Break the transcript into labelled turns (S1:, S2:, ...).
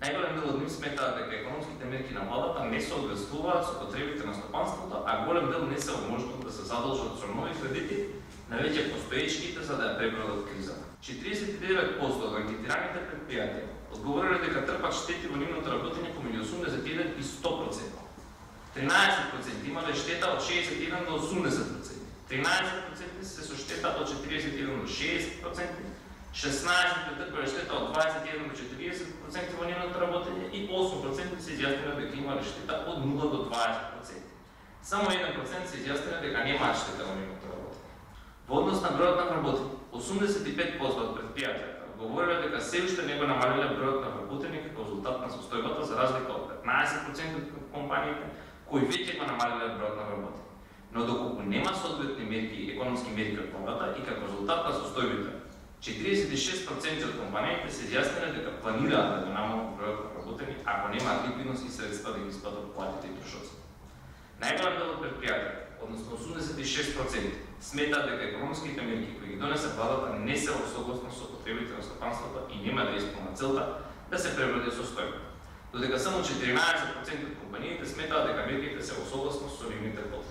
S1: Најголем дел од нив сметаат дека економските мерки на владата не соодветствуваат со потребите на стопанството, а голем дел не се можат да се задолжат со нови кредити на веќе постоечките за да ја пребродат кризата. 49% од анкетираните предпријатија одговориле дека трпат штети во нивното работење помеѓу 81 и 100%. 13% имале штета од 61 до 80%. 13% се со штета од 41 до 60%. 16 претрпеле штета од 21 до 40% во нивното работење и 8% се изјасниле дека имале штета од 0 до 20%. Само 1% се изјасниле дека немаат штета во нивното работење. Во однос на бројот на вработени, 85% од предпријатијата говореле дека се уште не го намалиле бројот на вработени како резултат на состојбата, за разлика од 15% од компаниите кои веќе го намалиле бројот на вработени. Но доколку нема соодветни мерки, економски мерки од владата и како резултат на состојбите, 46% од компаниите се изјасниле дека планираат да го намалат бројот на вработени ако немаат ликвидност и средства да ги исплатат платите и трошоците. Најголем дел од предпријатијата, односно 86%, сметаат дека економските мерки кои ги донесе владата не се во согласно со потребите на стопанството и нема да исполнат целта да се преброди состојбата. Додека само 14% од компаниите сметаат дека мерките се во согласно со нивните потреби.